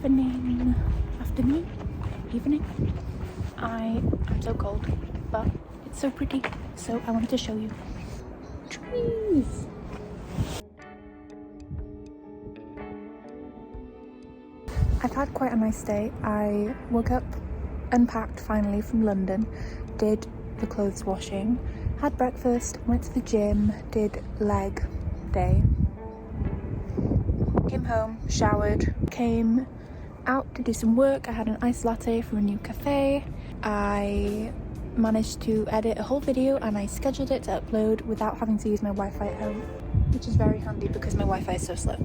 evening. I'm so cold, but it's so pretty, so I wanted to show you. Trees! I've had quite a nice day. I woke up, unpacked finally from London, did the clothes washing, had breakfast, went to the gym, did leg day, came home, showered, came out to do some work. I had an iced latte from a new cafe. I managed to edit a whole video and I scheduled it to upload without having to use my Wi-Fi at home, which is very handy because my Wi-Fi is so slow.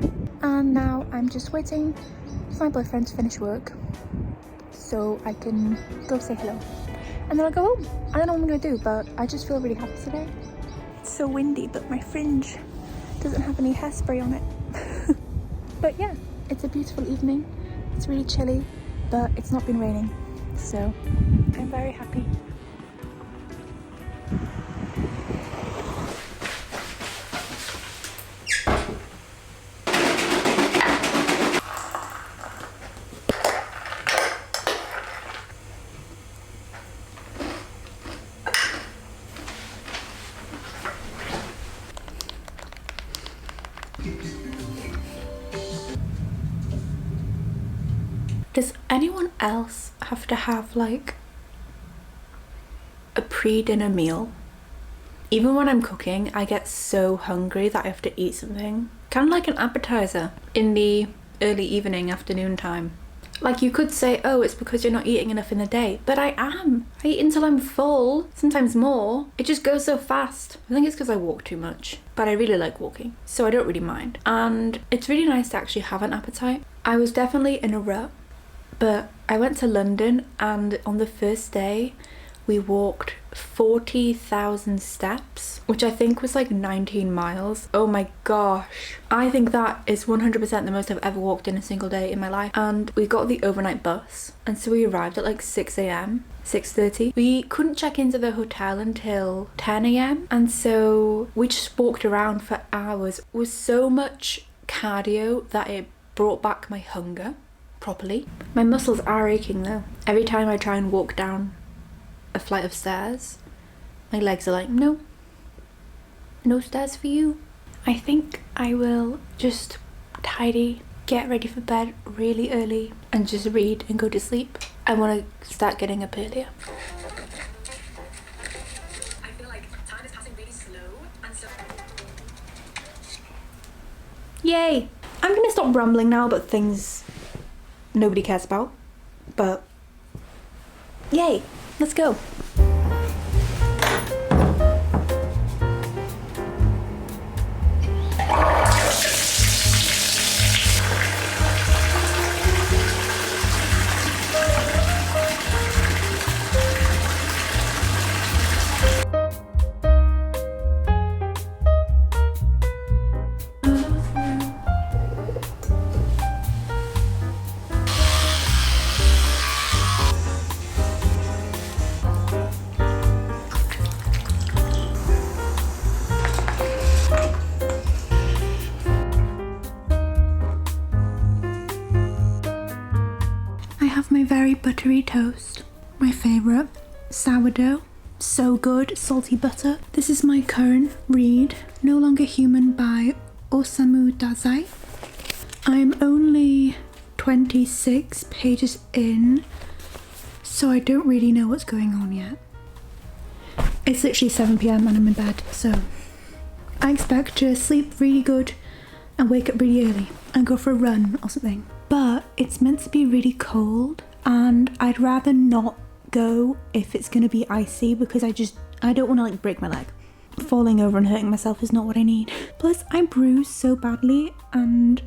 And now I'm just waiting for my boyfriend to finish work so I can go say hello. And then I'll go home. I don't know what I'm gonna do, but I just feel really happy today. It's so windy, but my fringe doesn't have any hairspray on it. But yeah, it's a beautiful evening. It's really chilly, but it's not been raining, so I'm very happy. Does anyone else have to have like a pre-dinner meal? Even when I'm cooking, I get so hungry that I have to eat something. Kind of like an appetizer in the early evening, afternoon time. Like you could say, oh, it's because you're not eating enough in the day, but I am. I eat until I'm full, sometimes more. It just goes so fast. I think it's because I walk too much, but I really like walking, so I don't really mind. And it's really nice to actually have an appetite. I was definitely in a rut. But I went to London and on the first day we walked 40,000 steps, which I think was like 19 miles. Oh my gosh. I think that is 100% the most I've ever walked in a single day in my life. And we got the overnight bus and so we arrived at like 6 a.m, 6:30. We couldn't check into the hotel until 10 a.m. and so we just walked around for hours. It was so much cardio that it brought back my hunger properly. My muscles are aching though. Every time I try and walk down a flight of stairs, my legs are like, no stairs for you. I think I will just tidy, get ready for bed really early and just read and go to sleep. I want to start getting up earlier. I feel like time is passing really slow and so... Yay! I'm gonna stop rambling now about things nobody cares about, but yay, let's go. My very buttery toast, my favourite, sourdough, so good, salty butter. This is my current read, No Longer Human by Osamu Dazai. I'm only 26 pages in, so I don't really know what's going on yet. It's literally 7 p.m. and I'm in bed, so I expect to sleep really good and wake up really early and go for a run or something. But it's meant to be really cold and I'd rather not go if it's gonna be icy because I don't want to like break my leg. Falling over and hurting myself is not what I need. Plus I bruised so badly, and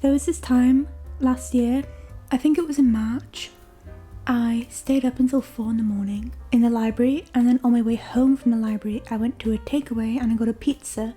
there was this time last year, I think it was in March, I stayed up until 4 in the morning in the library, and then on my way home from the library I went to a takeaway and I got a pizza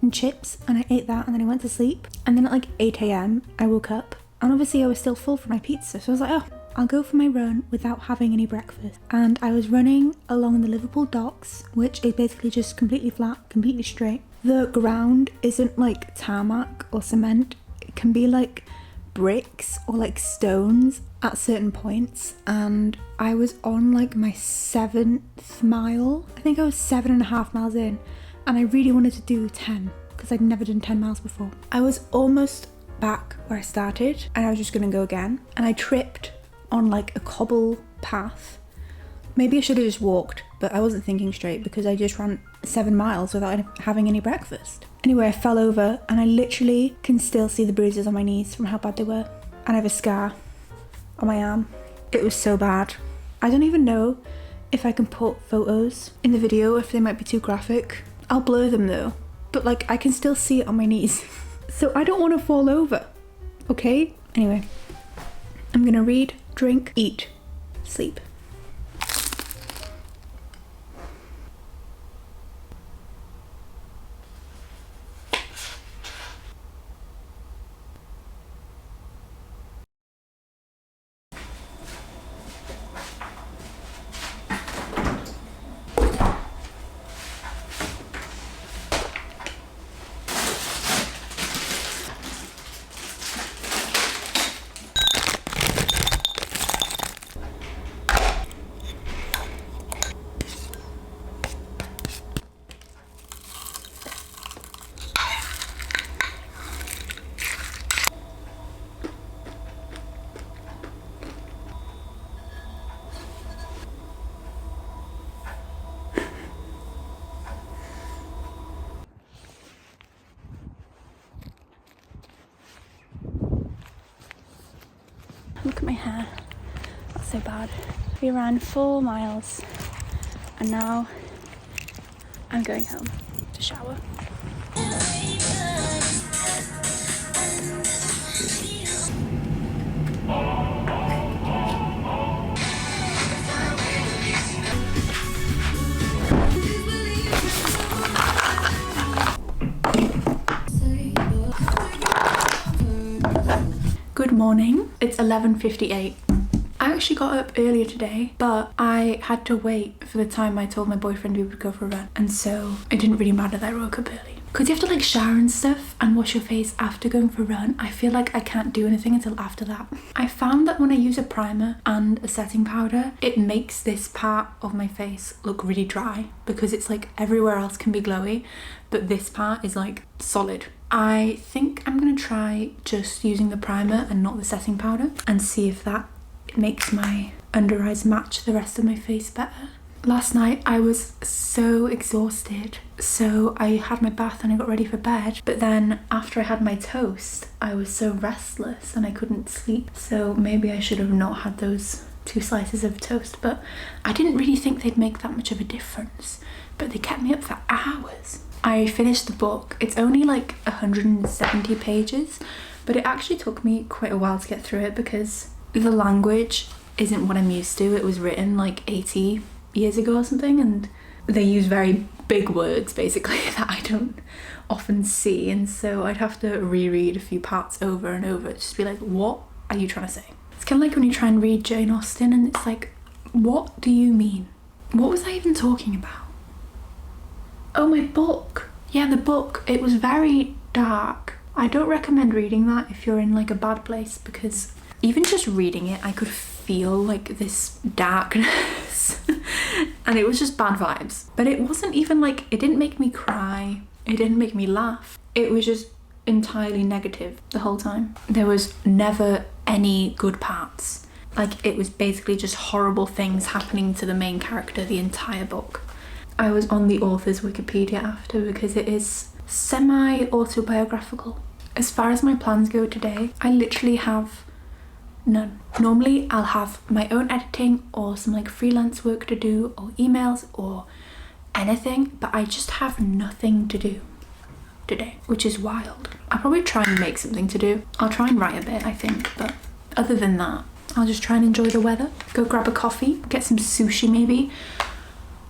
and chips and I ate that and then I went to sleep, and then at like 8 a.m. I woke up and obviously I was still full from my pizza, so I was like, oh, I'll go for my run without having any breakfast. And I was running along the Liverpool docks, which is basically just completely flat, completely straight. The ground isn't like tarmac or cement, it can be like bricks or like stones at certain points, and I was on like my 7th mile. I think I was 7.5 miles in, and I really wanted to do 10 because I'd never done 10 miles before. I was almost back where I started and I was just gonna go again, and I tripped on like a cobble path. Maybe I should have just walked, but I wasn't thinking straight because I just ran 7 miles without having any breakfast. Anyway, I fell over and I literally can still see the bruises on my knees from how bad they were. And I have a scar on my arm. It was so bad. I don't even know if I can put photos in the video if they might be too graphic. I'll blur them though, but like I can still see it on my knees. So I don't want to fall over, okay? Anyway, I'm gonna read, drink, eat, sleep. Look at my hair, that's so bad. We ran 4 miles and now I'm going home to shower. Good morning, it's 11:58. I actually got up earlier today, but I had to wait for the time I told my boyfriend we would go for a run, and so it didn't really matter that I woke up early. Because you have to like shower and stuff and wash your face after going for a run, I feel like I can't do anything until after that. I found that when I use a primer and a setting powder, it makes this part of my face look really dry because it's like everywhere else can be glowy, but this part is like solid. I think I'm gonna try just using the primer and not the setting powder and see if that makes my under eyes match the rest of my face better. Last night I was so exhausted, so I had my bath and I got ready for bed, but then after I had my toast I was so restless and I couldn't sleep, so maybe I should have not had those 2 slices of toast, but I didn't really think they'd make that much of a difference, but they kept me up for hours. I finished the book. It's only like 170 pages, but it actually took me quite a while to get through it because the language isn't what I'm used to. It was written like 80 years ago or something, and they use very big words basically that I don't often see, and so I'd have to reread a few parts over and over just to be like, what are you trying to say? It's kind of like when you try and read Jane Austen and it's like, what do you mean? What was I even talking about? Oh, my book. Yeah, the book, it was very dark. I don't recommend reading that if you're in like a bad place, because even just reading it I could feel like this darkness and it was just bad vibes. But it wasn't even like, it didn't make me cry, it didn't make me laugh, it was just entirely negative the whole time. There was never any good parts. Like, it was basically just horrible things happening to the main character the entire book. I was on the author's Wikipedia after because it is semi-autobiographical. As far as my plans go today, I literally have none. Normally I'll have my own editing or some like freelance work to do or emails or anything, but I just have nothing to do today, which is wild. I'll probably try and make something to do. I'll try and write a bit, I think, but other than that, I'll just try and enjoy the weather, go grab a coffee, get some sushi maybe.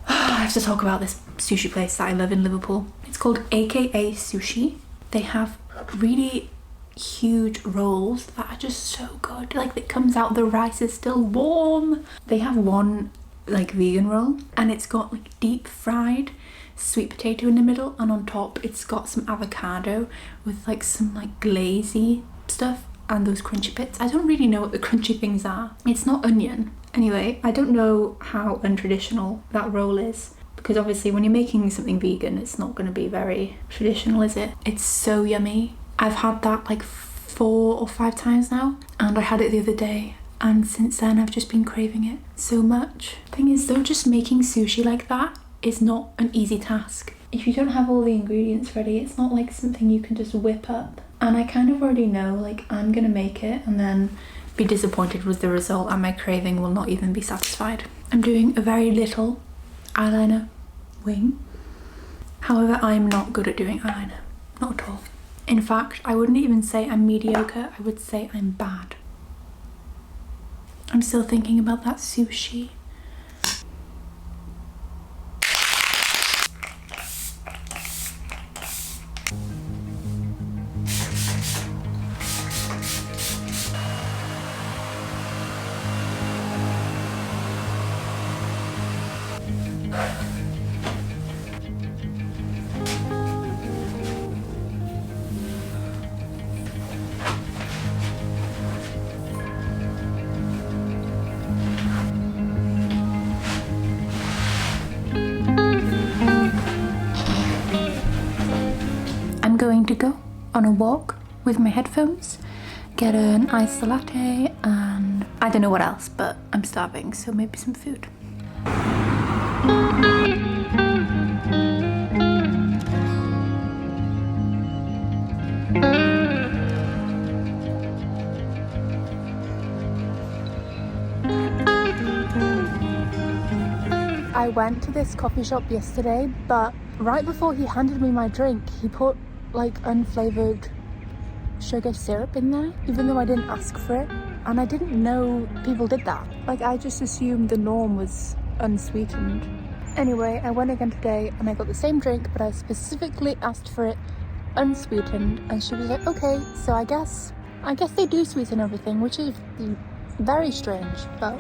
I have to talk about this sushi place that I love in Liverpool. It's called AKA Sushi. They have really huge rolls that are just so good. Like, it comes out, the rice is still warm. They have one like vegan roll and it's got like deep fried sweet potato in the middle, and on top it's got some avocado with like some like glazy stuff. and those crunchy bits. I don't really know what the crunchy things are. It's not onion. Anyway, I don't know how untraditional that roll is, because obviously when you're making something vegan, it's not going to be very traditional, is it? It's so yummy. I've had that like 4 or 5 times now, and I had it the other day, and since then I've just been craving it so much. Thing is though, just making sushi like that is not an easy task. If you don't have all the ingredients ready, it's not like something you can just whip up. And I kind of already know, like, I'm gonna make it and then be disappointed with the result, and my craving will not even be satisfied. I'm doing a very little eyeliner wing. However, I'm not good at doing eyeliner, not at all. In fact, I wouldn't even say I'm mediocre, I would say I'm bad. I'm still thinking about that sushi. I'm going to go on a walk with my headphones, get an iced latte, and I don't know what else, but I'm starving, so maybe some food. I went to this coffee shop yesterday, but right before he handed me my drink, he put like unflavoured sugar syrup in there, even though I didn't ask for it. And I didn't know people did that. Like, I just assumed the norm was unsweetened. Anyway, I went again today and I got the same drink, but I specifically asked for it unsweetened, and she was like, okay, so I guess they do sweeten everything, which is very strange, but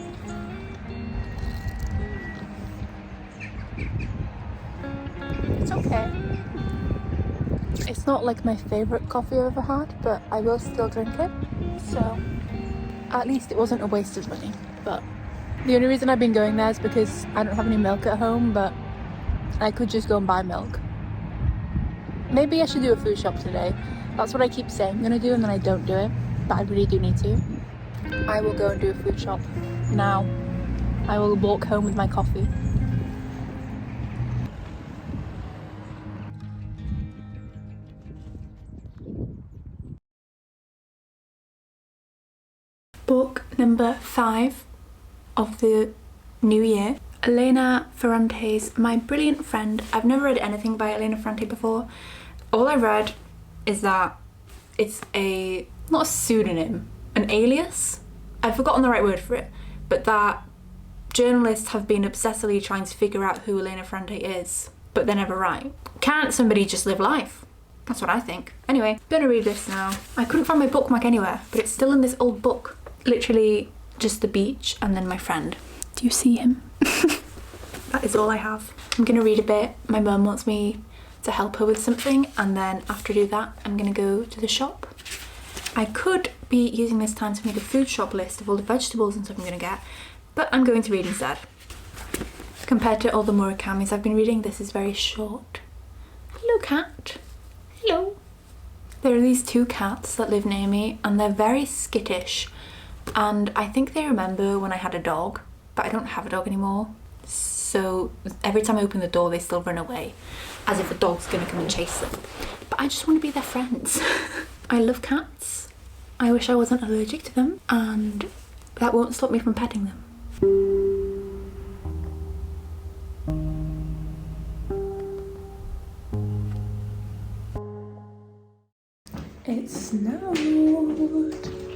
it's okay. It's not like my favourite coffee I've ever had, but I will still drink it, so at least it wasn't a waste of money. But the only reason I've been going there is because I don't have any milk at home, but I could just go and buy milk. Maybe I should do a food shop today. That's what I keep saying I'm gonna do, and then I don't do it, but I really do need to. I will go and do a food shop now. I will walk home with my coffee. Book number 5 of the new year. Elena Ferrante's My Brilliant Friend. I've never read anything by Elena Ferrante before. All I read is that it's not a pseudonym, an alias? I've forgotten the right word for it, but that journalists have been obsessively trying to figure out who Elena Ferrante is, but they're never right. Can't somebody just live life? That's what I think. Anyway, gonna read this now. I couldn't find my bookmark anywhere, but it's still in this old book. Literally just the beach and then my friend. Do you see him? That is all I have. I'm gonna read a bit. My mum wants me to help her with something, and then after I do that, I'm gonna go to the shop. I could be using this time to make a food shop list of all the vegetables and stuff I'm gonna get, but I'm going to read instead. Compared to all the Murakamis I've been reading, this is very short. Hello, cat. Hello. There are these 2 cats that live near me, and they're very skittish, and I think they remember when I had a dog, but I don't have a dog anymore, so every time I open the door they still run away, as if a dog's gonna come and chase them. But I just want to be their friends. I love cats. I wish I wasn't allergic to them, and that won't stop me from petting them. It snowed.